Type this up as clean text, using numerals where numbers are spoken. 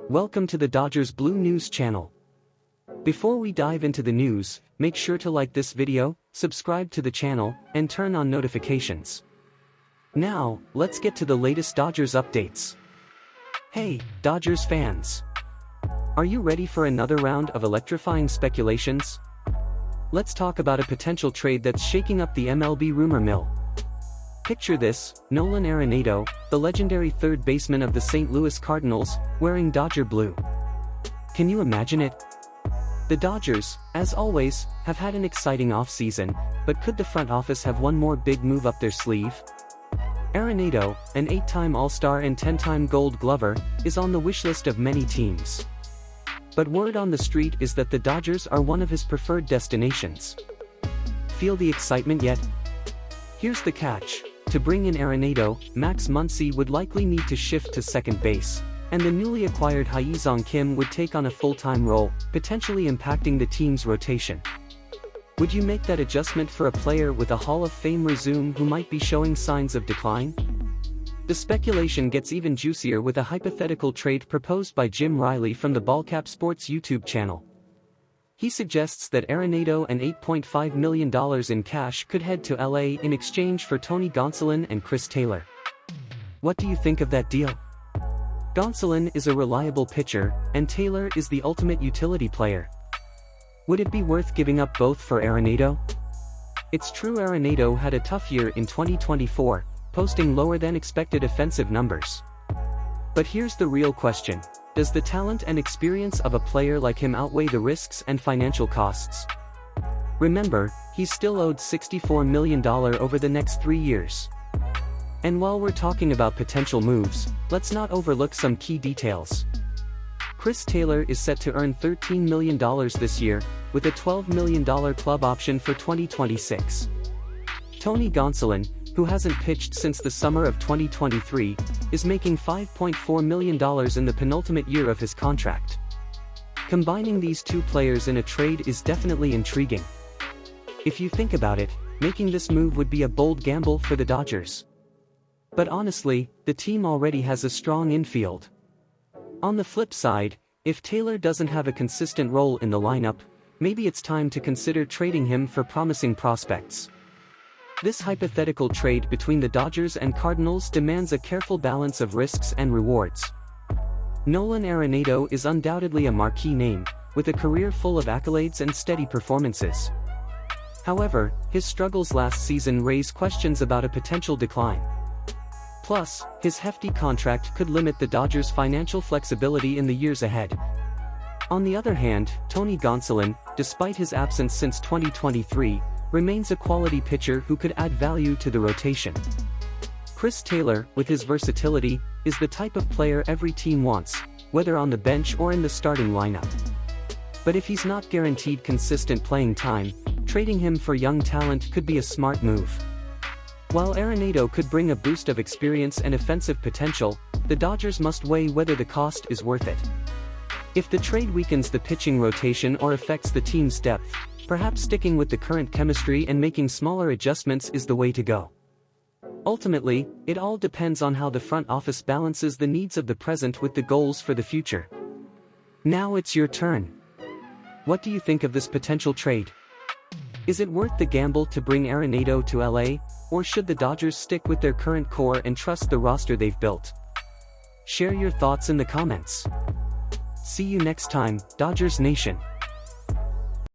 Welcome to the Dodgers Blue News channel. Before we dive into the news, make sure to like this video, subscribe to the channel, and turn on notifications. Now, let's get to the latest Dodgers updates. Hey, Dodgers fans! Are you ready for another round of electrifying speculations? Let's talk about a potential trade that's shaking up the MLB rumor mill. Picture this: Nolan Arenado, the legendary third baseman of the St. Louis Cardinals, wearing Dodger blue. Can you imagine it? The Dodgers, as always, have had an exciting offseason, but could the front office have one more big move up their sleeve? Arenado, an 8-time All-Star and 10-time Gold Glover, is on the wish list of many teams. But word on the street is that the Dodgers are one of his preferred destinations. Feel the excitement yet? Here's the catch: to bring in Arenado, Max Muncy would likely need to shift to second base, and the newly acquired Hyesong Kim would take on a full-time role, potentially impacting the team's rotation. Would you make that adjustment for a player with a Hall of Fame resume who might be showing signs of decline? The speculation gets even juicier with a hypothetical trade proposed by Jim Riley from the Ballcap Sports YouTube channel. He suggests that Arenado and $8.5 million in cash could head to LA in exchange for Tony Gonsolin and Chris Taylor. What do you think of that deal? Gonsolin is a reliable pitcher, and Taylor is the ultimate utility player. Would it be worth giving up both for Arenado? It's true Arenado had a tough year in 2024, posting lower than expected offensive numbers. But here's the real question: does the talent and experience of a player like him outweigh the risks and financial costs? Remember, he's still owed $64 million over the next 3 years. And while we're talking about potential moves, let's not overlook some key details. Chris Taylor is set to earn $13 million this year, with a $12 million club option for 2026. Tony Gonsolin, who hasn't pitched since the summer of 2023, is making $5.4 million in the penultimate year of his contract. Combining these two players in a trade is definitely intriguing. If you think about it, making this move would be a bold gamble for the Dodgers. But honestly, the team already has a strong infield. On the flip side, if Taylor doesn't have a consistent role in the lineup, maybe it's time to consider trading him for promising prospects. This hypothetical trade between the Dodgers and Cardinals demands a careful balance of risks and rewards. Nolan Arenado is undoubtedly a marquee name, with a career full of accolades and steady performances. However, his struggles last season raise questions about a potential decline. Plus, his hefty contract could limit the Dodgers' financial flexibility in the years ahead. On the other hand, Tony Gonsolin, despite his absence since 2023, remains a quality pitcher who could add value to the rotation. Chris Taylor, with his versatility, is the type of player every team wants, whether on the bench or in the starting lineup. But if he's not guaranteed consistent playing time, trading him for young talent could be a smart move. While Arenado could bring a boost of experience and offensive potential, the Dodgers must weigh whether the cost is worth it. If the trade weakens the pitching rotation or affects the team's depth, perhaps sticking with the current chemistry and making smaller adjustments is the way to go. Ultimately, it all depends on how the front office balances the needs of the present with the goals for the future. Now it's your turn. What do you think of this potential trade? Is it worth the gamble to bring Arenado to LA, or should the Dodgers stick with their current core and trust the roster they've built? Share your thoughts in the comments. See you next time, Dodgers Nation.